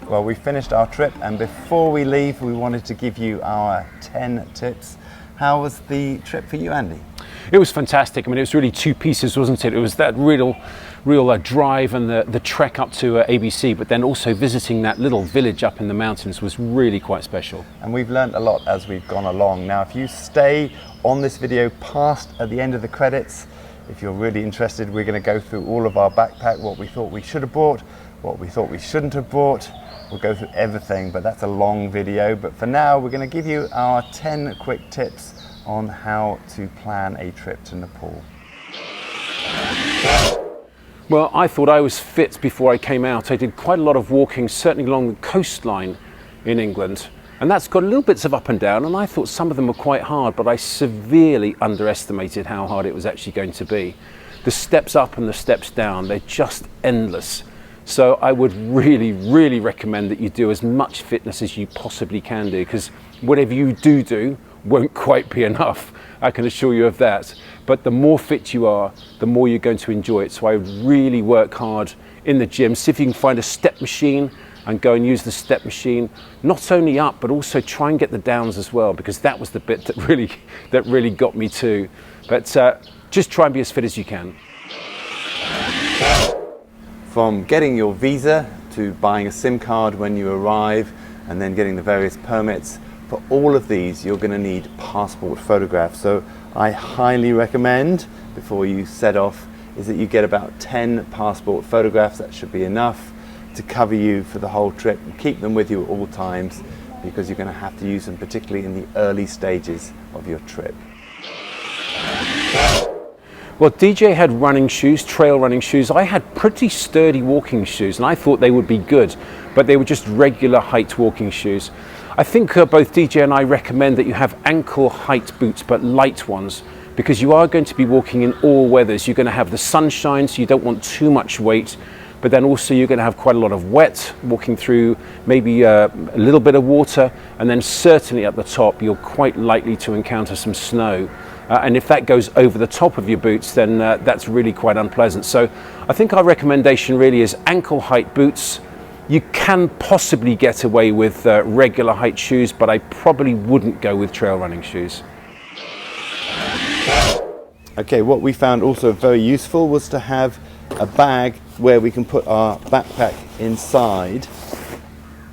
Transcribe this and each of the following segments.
Well, we finished our trip, and before we leave, we wanted to give you our 10 tips. How was the trip for you, Andy? It was fantastic. I mean, it was really two pieces, wasn't it? It was that real drive and the trek up to ABC, but then also visiting that little village up in the mountains was really quite special. And we've learned a lot as we've gone along. Now, if you stay on this video past at the end of the credits, if you're really interested, we're going to go through all of our backpack, what we thought we should have brought, what we thought we shouldn't have brought. We'll go through everything, but that's a long video. But for now, we're going to give you our 10 quick tips on how to plan a trip to Nepal. Well, I thought I was fit before I came out. I did quite a lot of walking, certainly along the coastline in England. And that's got little bits of up and down, and I thought some of them were quite hard, but I severely underestimated how hard it was actually going to be. The steps up and the steps down, they're just endless. So I would really recommend that you do as much fitness as you possibly can do, because whatever you do won't quite be enough. I can assure you of that. But the more fit you are, the more you're going to enjoy it. So I would really work hard in the gym. See if you can find a step machine and go and use the step machine, not only up, but also try and get the downs as well, because that was the bit that really got me too. But just try and be as fit as you can. From getting your visa to buying a SIM card when you arrive, and then getting the various permits, for all of these you're going to need passport photographs. So I highly recommend, before you set off, is that you get about 10 passport photographs. That should be enough to cover you for the whole trip, and keep them with you at all times, because you're going to have to use them, particularly in the early stages of your trip. Well, DJ had running shoes, trail running shoes. I had pretty sturdy walking shoes, and I thought they would be good, but they were just regular height walking shoes. I think both DJ and I recommend that you have ankle height boots, but light ones, because you are going to be walking in all weathers. You're going to have the sunshine, so you don't want too much weight, but then also you're going to have quite a lot of wet, walking through maybe a little bit of water, and then certainly at the top you're quite likely to encounter some snow. And if that goes over the top of your boots, then that's really quite unpleasant. So I think our recommendation really is ankle height boots. You can possibly get away with regular height shoes, but I probably wouldn't go with trail running shoes. Okay, what we found also very useful was to have a bag where we can put our backpack inside.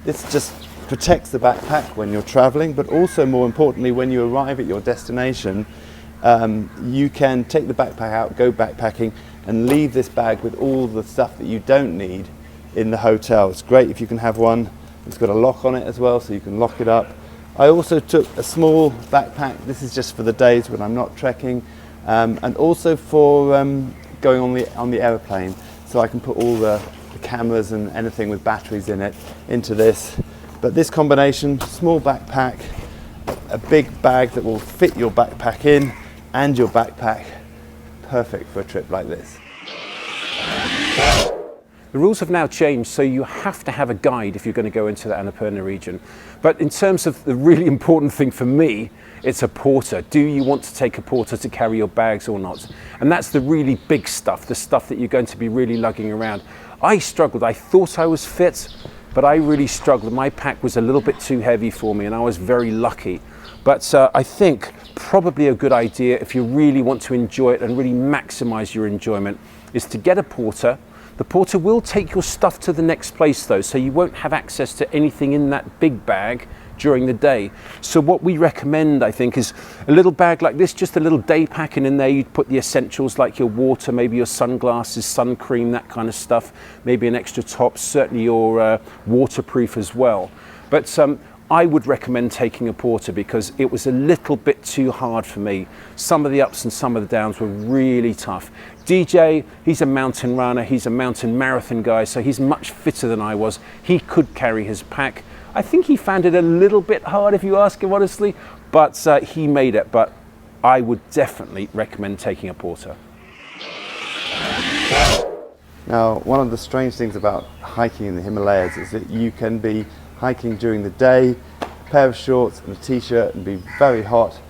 This just protects the backpack when you're traveling, but also more importantly, when you arrive at your destination, you can take the backpack out, go backpacking, and leave this bag with all the stuff that you don't need in the hotel. It's great if you can have one. It's got a lock on it as well, so you can lock it up. I also took a small backpack. This is just for the days when I'm not trekking, and also for going on the aeroplane, so I can put all the cameras and anything with batteries in it into this. But this combination, small backpack, a big bag that will fit your backpack in, and your backpack, perfect for a trip like this. The rules have now changed, so you have to have a guide if you're going to go into the Annapurna region. But in terms of the really important thing for me, it's a porter. Do you want to take a porter to carry your bags or not? And that's the really big stuff, the stuff that you're going to be really lugging around. I struggled. I thought I was fit, but I really struggled. My pack was a little bit too heavy for me, and I was very lucky. But I think probably a good idea, if you really want to enjoy it and really maximize your enjoyment, is to get a porter. The porter will take your stuff to the next place though, so you won't have access to anything in that big bag during the day. So what we recommend, I think, is a little bag like this, just a little day pack, and in there you'd put the essentials like your water, maybe your sunglasses, sun cream, that kind of stuff, maybe an extra top, certainly your waterproof as well. But I would recommend taking a porter, because it was a little bit too hard for me. Some of the ups and some of the downs were really tough. DJ, he's a mountain runner, he's a mountain marathon guy, so he's much fitter than I was. He could carry his pack. I think he found it a little bit hard, if you ask him honestly, but he made it. But I would definitely recommend taking a porter. Now, one of the strange things about hiking in the Himalayas is that you can be hiking during the day, a pair of shorts and a t-shirt, and be very hot,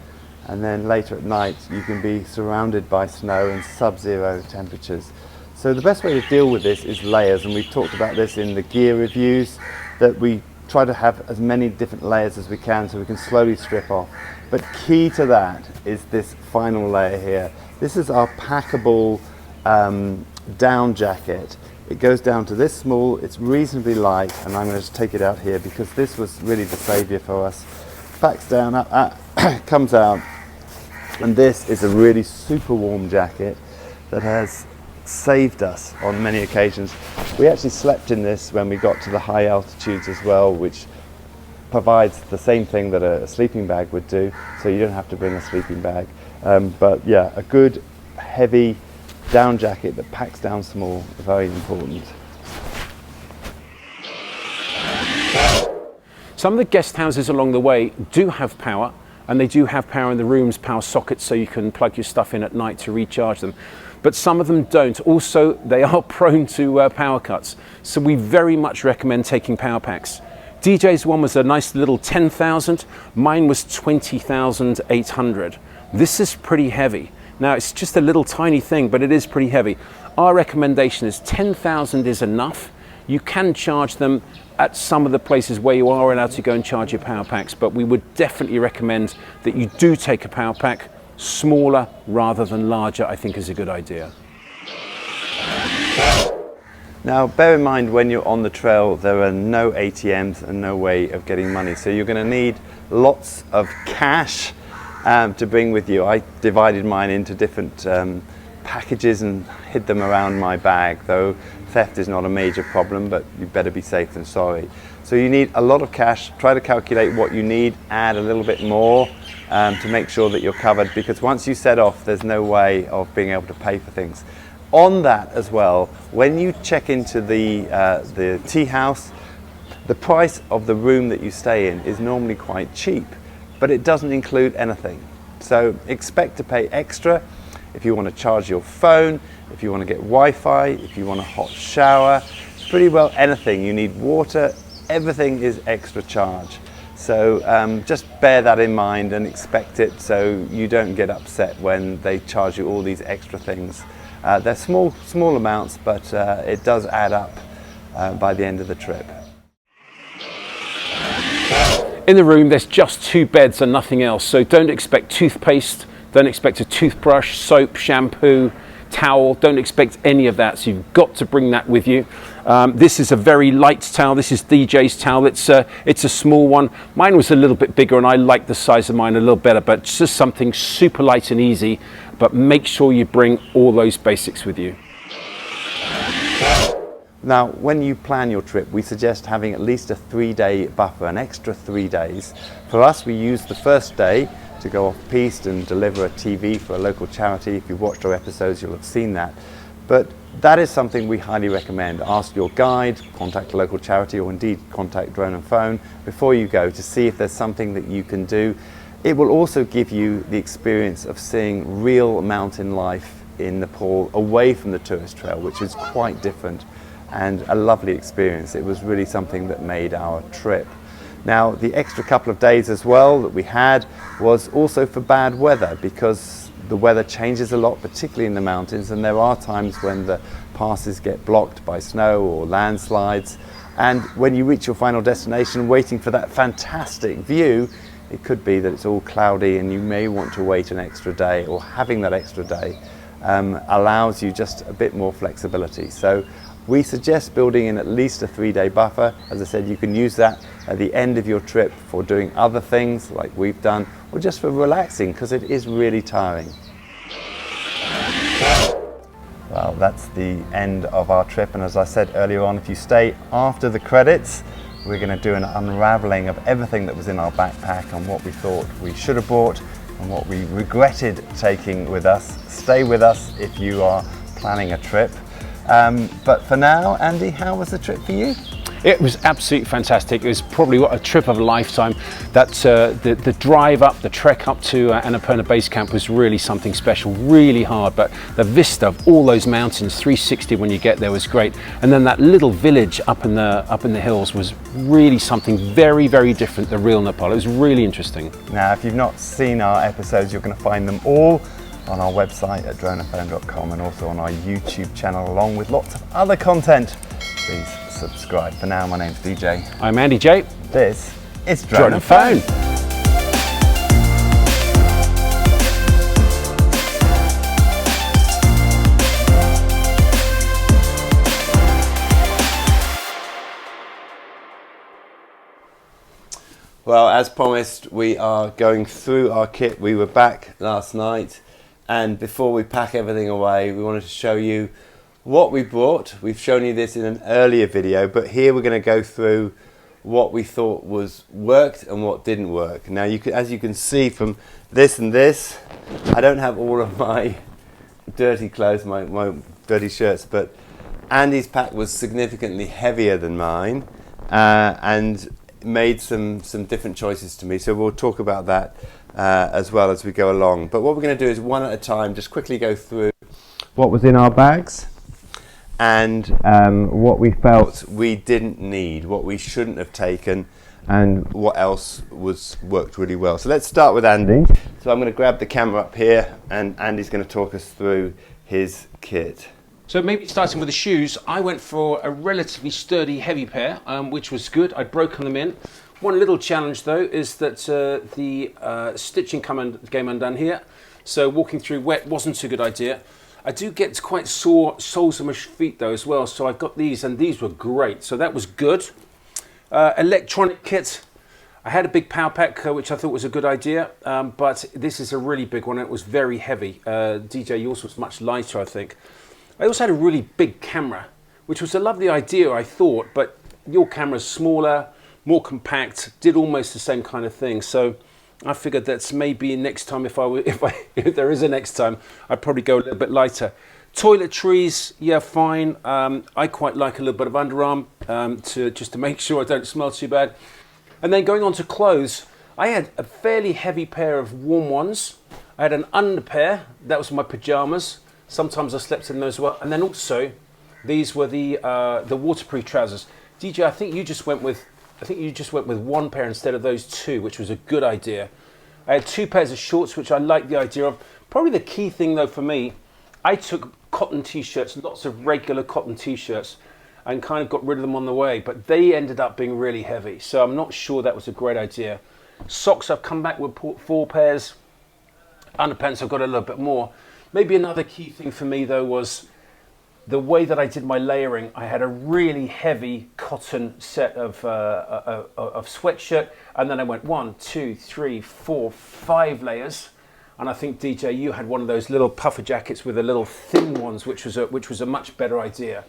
and then later at night you can be surrounded by snow and sub-zero temperatures. So the best way to deal with this is layers, and we've talked about this in the gear reviews. that we try to have as many different layers as we can so we can slowly strip off. But key to that is this final layer here. This is our packable down jacket. It goes down to this small, it's reasonably light, and I'm going to just take it out here because this was really the saviour for us. Backs down, comes out, and this is a really super warm jacket that has saved us on many occasions. We actually slept in this when we got to the high altitudes as well, which provides the same thing that a sleeping bag would do, so you don't have to bring a sleeping bag. But yeah, a good heavy down jacket that packs down small, very important. Some of the guest houses along the way do have power, and they do have power in the rooms, power sockets, so you can plug your stuff in at night to recharge them. But some of them don't. Also, they are prone to power cuts, so we very much recommend taking power packs. DJ's one was a nice little 10,000, mine was 20,800. This is pretty heavy. Now, it's just a little tiny thing, but it is pretty heavy. Our recommendation is 10,000 is enough. You can charge them at some of the places where you are allowed to go and charge your power packs, but we would definitely recommend that you do take a power pack. Smaller rather than larger, I think, is a good idea. Now, bear in mind when you're on the trail, there are no ATMs and no way of getting money. So you're going to need lots of cash to bring with you. I divided mine into different packages and hid them around my bag, though theft is not a major problem, but you better be safe than sorry. So you need a lot of cash. Try to calculate what you need, add a little bit more to make sure that you're covered, because once you set off, there's no way of being able to pay for things. On that as well, when you check into the tea house, the price of the room that you stay in is normally quite cheap, but it doesn't include anything. So expect to pay extra if you want to charge your phone, if you want to get Wi-Fi, if you want a hot shower, pretty well anything. You need water, everything is extra charge. So just bear that in mind and expect it so you don't get upset when they charge you all these extra things. They're small amounts, but it does add up by the end of the trip. In the room, there's just 2 beds and nothing else, so don't expect toothpaste, don't expect a toothbrush, soap, shampoo, towel, don't expect any of that, so you've got to bring that with you. This is a very light towel. This is DJ's towel. It's a small one. Mine was a little bit bigger and I like the size of mine a little better, but it's just something super light and easy, but make sure you bring all those basics with you. Now, when you plan your trip, we suggest having at least a 3-day buffer, an extra 3 days. For us, we use the first day to go off-piste and deliver a TV for a local charity. If you've watched our episodes, you'll have seen that. But that is something we highly recommend. Ask your guide, contact a local charity, or indeed contact Drone and Phone before you go to see if there's something that you can do. It will also give you the experience of seeing real mountain life in Nepal away from the tourist trail, which is quite different and a lovely experience. It was really something that made our trip. Now, the extra couple of days as well that we had was also for bad weather, because the weather changes a lot, particularly in the mountains, and there are times when the passes get blocked by snow or landslides. And when you reach your final destination, waiting for that fantastic view, it could be that it's all cloudy and you may want to wait an extra day, or having that extra day allows you just a bit more flexibility. So we suggest building in at least a 3-day buffer. As I said, you can use that at the end of your trip for doing other things like we've done, or just for relaxing, because it is really tiring. Well, that's the end of our trip, and as I said earlier on, if you stay after the credits, we're going to do an unraveling of everything that was in our backpack and what we thought we should have brought and what we regretted taking with us. Stay with us if you are planning a trip. But for now, Andy, how was the trip for you? It was absolutely fantastic. It was probably a trip of a lifetime. The drive up, the trek up to Annapurna Base Camp was really something special, really hard, but the vista of all those mountains, 360 when you get there, was great. And then that little village up in the hills was really something very, very different, the real Nepal. It was really interesting. Now, if you've not seen our episodes, you're going to find them all on our website at droneandphone.com and also on our YouTube channel, along with lots of other content. Please subscribe. For now, my name's DJ. I'm Andy J. This is Drone and Phone. Well, as promised, we are going through our kit. We were back last night, and before we pack everything away, we wanted to show you what we brought. We've shown you this in an earlier video, but here we're going to go through what we thought worked and what didn't work. Now, as you can see from this and this, I don't have all of my dirty clothes, my dirty shirts, but Andy's pack was significantly heavier than mine, and made some different choices to me, so we'll talk about that as well as we go along. But what we're going to do is one at a time, just quickly go through what was in our bags and what we felt we didn't need, what we shouldn't have taken, and what else worked really well. So let's start with Andy. So I'm going to grab the camera up here, and Andy's going to talk us through his kit. So maybe starting with the shoes, I went for a relatively sturdy, heavy pair, which was good. I'd broken them in. One little challenge though is that the stitching came undone here, so walking through wet wasn't a good idea. I do get quite sore soles of my feet though as well, so I've got these, and these were great, so that was good. Electronic kit, I had a big power pack, which I thought was a good idea, but this is a really big one. It was very heavy. DJ, yours was much lighter, I think. I also had a really big camera, which was a lovely idea, I thought, but your camera's smaller, more compact, did almost the same kind of thing. So I figured that's maybe next time, if there is a next time, I'd probably go a little bit lighter. Toiletries, yeah, fine. I quite like a little bit of underarm just to make sure I don't smell too bad. And then going on to clothes, I had a fairly heavy pair of warm ones. I had an underpair, that was my pajamas. Sometimes I slept in those as well. And then also, these were the waterproof trousers. DJ, I think you just went with one pair instead of those two, which was a good idea. I had two pairs of shorts, which I like the idea of. Probably the key thing though for me, I took cotton t-shirts, lots of regular cotton t-shirts, and kind of got rid of them on the way, but they ended up being really heavy. So I'm not sure that was a great idea. Socks, I've come back with 4 pairs. Underpants, I've got a little bit more. Maybe another key thing for me though was the way that I did my layering. I had a really heavy cotton set of sweatshirt, and then I went 1, 2, 3, 4, 5 layers. And I think DJ, you had one of those little puffer jackets with the little thin ones, which was a much better idea,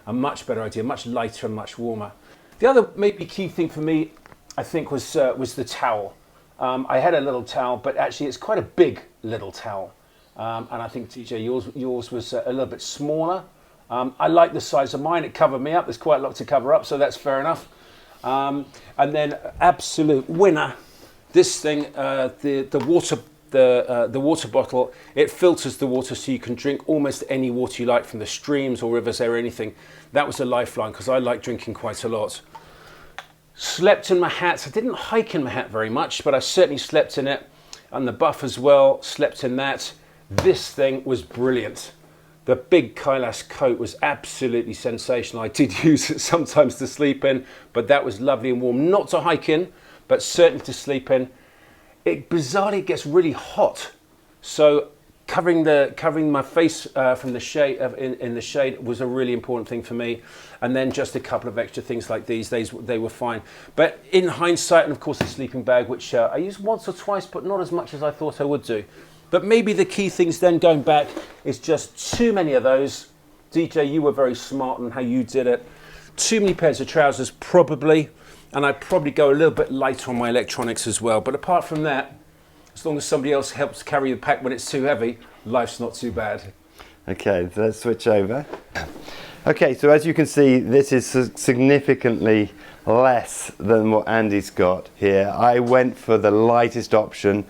much lighter and much warmer. The other maybe key thing for me, I think, was the towel. I had a little towel, but actually it's quite a big little towel. And I think DJ, yours was a little bit smaller. I like the size of mine. It covered me up. There's quite a lot to cover up, so that's fair enough. And then absolute winner, this thing, the water bottle. It filters the water, so you can drink almost any water you like from the streams or rivers or anything. That was a lifeline because I like drinking quite a lot. Slept in my hat. I didn't hike in my hat very much, but I certainly slept in it. And the buff as well. Slept in that. This thing was brilliant. The big Kailas coat was absolutely sensational. I did use it sometimes to sleep in, but that was lovely and warm. Not to hike in, but certainly to sleep in. It bizarrely gets really hot, so covering my face from the shade in the shade was a really important thing for me. And then just a couple of extra things like these, they were fine. But in hindsight, and of course the sleeping bag, which I used once or twice, but not as much as I thought I would do. But maybe the key things then going back is just too many of those. DJ, you were very smart in how you did it. Too many pairs of trousers, probably. And I'd probably go a little bit lighter on my electronics as well. But apart from that, as long as somebody else helps carry the pack when it's too heavy, life's not too bad. Okay, so let's switch over. Okay, so as you can see, this is significantly less than what Andy's got here. I went for the lightest option,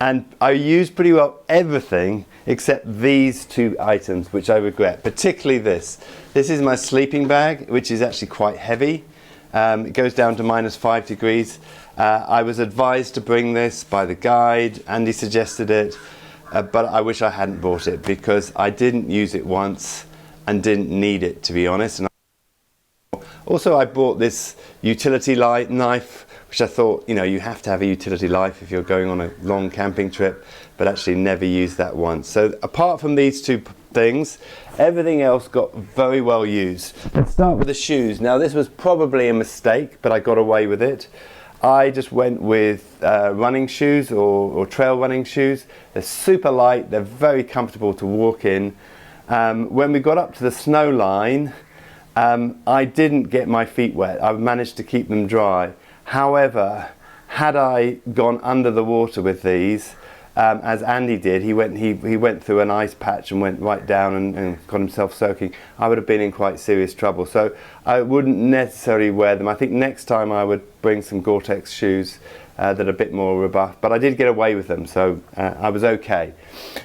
and I used pretty well everything except these 2 items, which I regret, particularly this. This is my sleeping bag, which is actually quite heavy. It goes down to -5 degrees. I was advised to bring this by the guide. Andy suggested it, but I wish I hadn't bought it because I didn't use it once and didn't need it, to be honest. And Also, I bought this utility knife, which I thought, you know, you have to have a utility knife if you're going on a long camping trip, but actually never used that once. So apart from these two things, everything else got very well used. Let's start with the shoes. Now, this was probably a mistake, but I got away with it. I just went with running shoes or trail running shoes. They're super light, they're very comfortable to walk in. When we got up to the snow line, I didn't get my feet wet. I managed to keep them dry. However, had I gone under the water with these, as Andy did, he went through an ice patch and went right down and got himself soaking, I would have been in quite serious trouble. So I wouldn't necessarily wear them. I think next time I would bring some Gore-Tex shoes that are a bit more robust, but I did get away with them, so I was okay.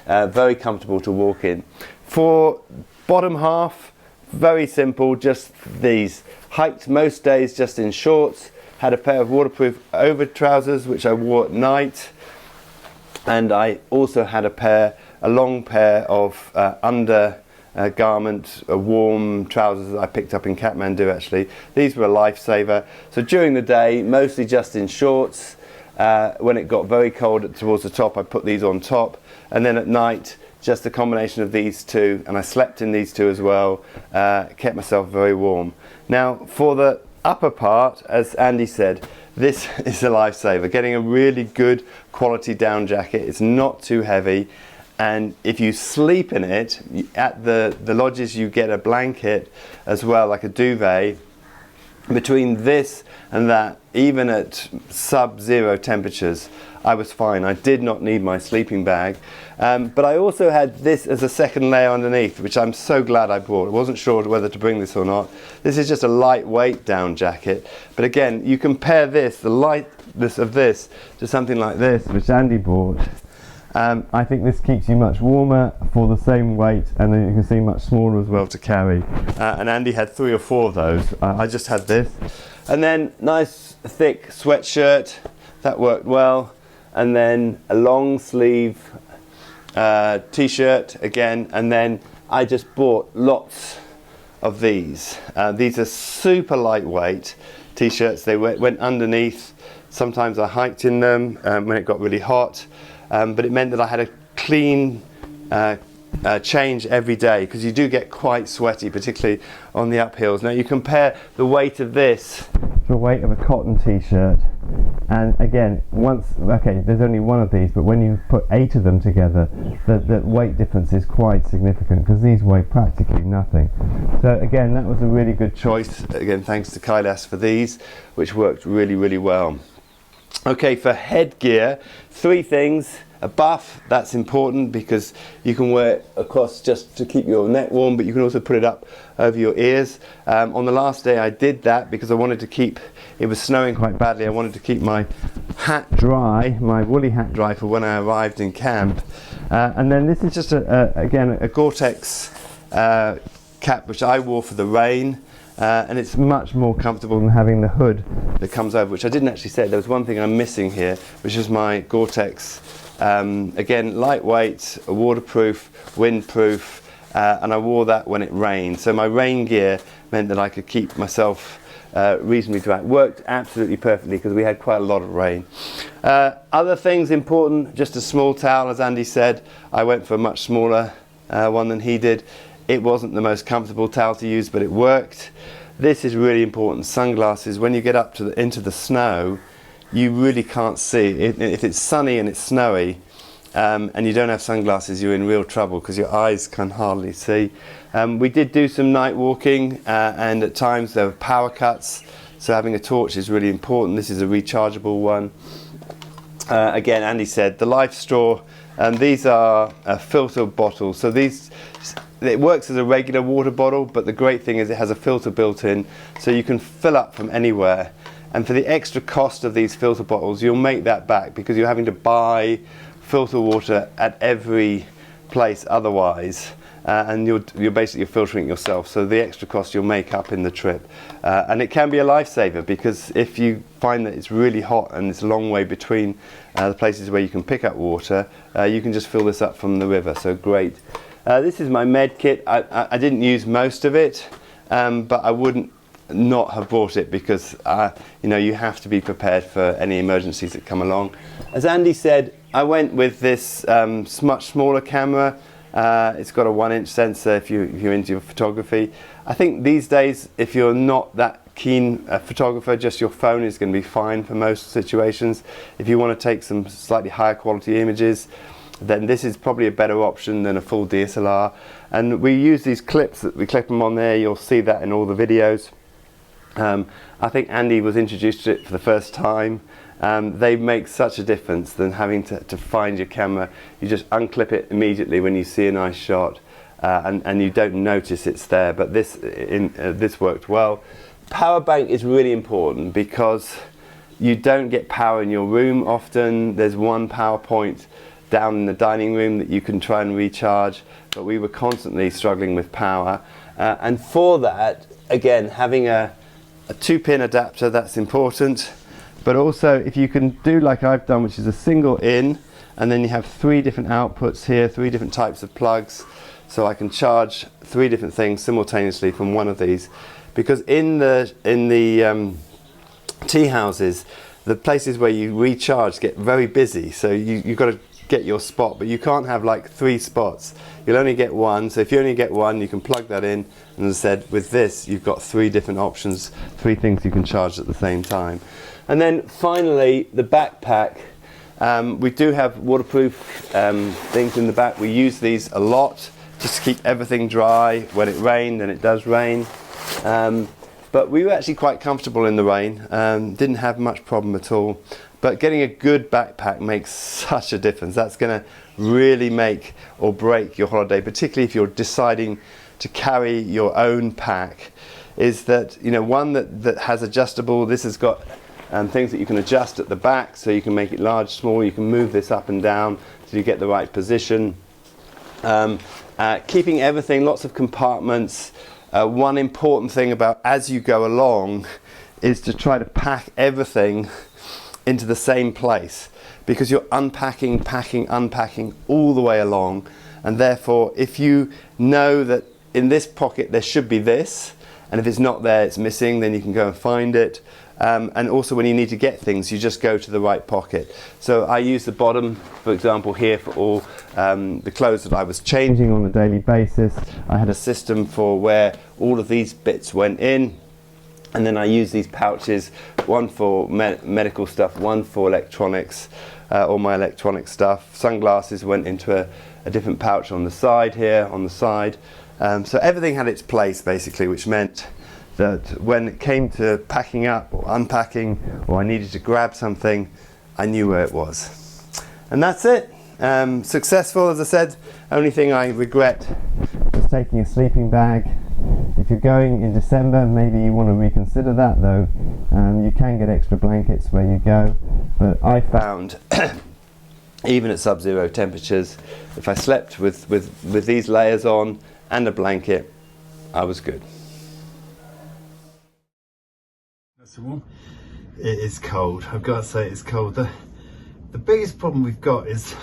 Very comfortable to walk in. For bottom half, very simple, just these. Hiked most days just in shorts, had a pair of waterproof over trousers which I wore at night, and I also had a long pair of undergarment, warm trousers that I picked up in Kathmandu actually. These were a lifesaver. So during the day, mostly just in shorts. When it got very cold towards the top, I put these on top, and then at night, just a combination of these two, and I slept in these two as well, kept myself very warm. Now, for the upper part, as Andy said, this is a lifesaver. Getting a really good quality down jacket. It's not too heavy, and if you sleep in it, at the lodges you get a blanket as well, like a duvet. Between this and that, even at sub-zero temperatures, I was fine. I did not need my sleeping bag. But I also had this as a second layer underneath, which I'm so glad I bought. I wasn't sure whether to bring this or not. This is just a lightweight down jacket. But again, you compare this, the lightness of this, to something like this, which Andy bought. I think this keeps you much warmer for the same weight, and then you can see much smaller as well to carry. And Andy had 3 or 4 of those. I just had this. And then nice thick sweatshirt, that worked well. And then a long sleeve t-shirt again, and then I just bought lots of these. These are super lightweight t-shirts. They went underneath. Sometimes I hiked in them when it got really hot. But it meant that I had a clean change every day, because you do get quite sweaty, particularly on the uphills. Now you compare the weight of this to the weight of a cotton t-shirt, and again, there's only one of these, but when you put 8 of them together, the weight difference is quite significant, because these weigh practically nothing. So again, that was a really good choice. Again, thanks to Kailas for these, which worked really, really well. Okay, for headgear, 3 things. A buff, that's important because you can wear it across just to keep your neck warm, but you can also put it up over your ears. On the last day I did that because I wanted to keep, it was snowing quite badly, I wanted to keep my hat dry, my woolly hat dry for when I arrived in camp. And then this is just, again, a Gore-Tex cap which I wore for the rain. And it's much more comfortable than having the hood that comes over, which I didn't actually say. There was one thing I'm missing here, which is my Gore-Tex. Again, lightweight, waterproof, windproof, and I wore that when it rained. So my rain gear meant that I could keep myself reasonably dry. It worked absolutely perfectly because we had quite a lot of rain. Other things important, just a small towel, as Andy said. I went for a much smaller one than he did. It wasn't the most comfortable towel to use, but it worked. This is really important. Sunglasses, when you get up to into the snow, you really can't see. If it's sunny and it's snowy, and you don't have sunglasses, you're in real trouble because your eyes can hardly see. We did do some night walking, and at times there were power cuts, so having a torch is really important. This is a rechargeable one. Again, Andy said, the Life Straw, these are filter bottles, so it works as a regular water bottle, but the great thing is it has a filter built in, so you can fill up from anywhere. And for the extra cost of these filter bottles, you'll make that back because you're having to buy filter water at every place otherwise, and you're basically filtering it yourself. So the extra cost you'll make up in the trip, and it can be a lifesaver because if you find that it's really hot and it's a long way between the places where you can pick up water, you can just fill this up from the river. So great. This is my med kit. I didn't use most of it, but I wouldn't not have bought it because you know, you have to be prepared for any emergencies that come along. As Andy said, I went with this much smaller camera. It's got a 1-inch sensor if you're into photography. I think these days, if you're not that keen a photographer, just your phone is going to be fine for most situations. If you want to take some slightly higher quality images, then this is probably a better option than a full DSLR. And we use these clips, that we clip them on there. You'll see that in all the videos. I think Andy was introduced to it for the first time. They make such a difference than having to find your camera. You just unclip it immediately when you see a nice shot, and you don't notice it's there. But this worked well. Power bank is really important because you don't get power in your room often. There's one power point down in the dining room that you can try and recharge, but we were constantly struggling with power. And for that, again, having a 2-pin adapter, that's important. But also, if you can do like I've done, which is a single in, and then you have 3 different outputs here, 3 different types of plugs, so I can charge 3 different things simultaneously from one of these. Because in the tea houses, the places where you recharge get very busy, so you've got to get your spot, but you can't have like 3 spots. You'll only get one, so if you only get one, you can plug that in, and as I said, with this, you've got 3 different options, 3 things you can charge at the same time. And then finally, the backpack. We do have waterproof things in the back. We use these a lot just to keep everything dry when it rained, and it does rain. But we were actually quite comfortable in the rain, didn't have much problem at all. But getting a good backpack makes such a difference. That's going to really make or break your holiday, particularly if you're deciding to carry your own pack. Is that, you know, one that has adjustable. This has got things that you can adjust at the back, so you can make it large, small. You can move this up and down so you get the right position. Keeping everything, lots of compartments. One important thing about as you go along is to try to pack everything into the same place, because you're unpacking, packing, unpacking all the way along, and therefore if you know that in this pocket there should be this, and if it's not there, it's missing, then you can go and find it. And also when you need to get things, you just go to the right pocket. So I use the bottom, for example, here for all the clothes that I was changing on a daily basis. I had a system for where all of these bits went in, and then I use these pouches, one for medical stuff, one for electronics, all my electronic stuff. Sunglasses went into a different pouch on the side here, on the side. So everything had its place basically, which meant that when it came to packing up or unpacking, or I needed to grab something, I knew where it was. And that's it. Successful, as I said. Only thing I regret was taking a sleeping bag. If you're going in December, maybe you want to reconsider that though. You can get extra blankets where you go, but I found even at sub-zero temperatures, if I slept with these layers on and a blanket, I was good. That's the one. It is cold. I've got to say it's cold. The biggest problem we've got is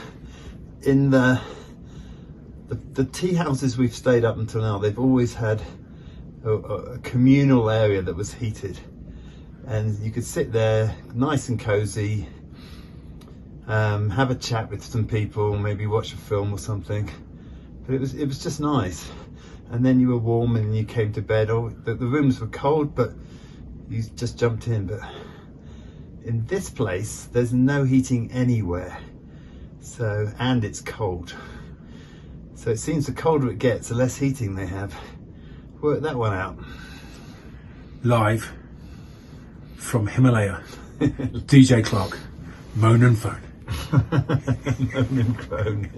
in the tea houses we've stayed up until now. They've always had a communal area that was heated, and you could sit there nice and cozy, have a chat with some people, maybe watch a film or something. But it was just nice. And then you were warm and you came to bed. The rooms were cold, but you just jumped in. But in this place, there's no heating anywhere. So, and it's cold. So it seems the colder it gets, the less heating they have. Work that one out. Live from Himalaya, DJ Clark, Moan and Phone. Moan and Phone.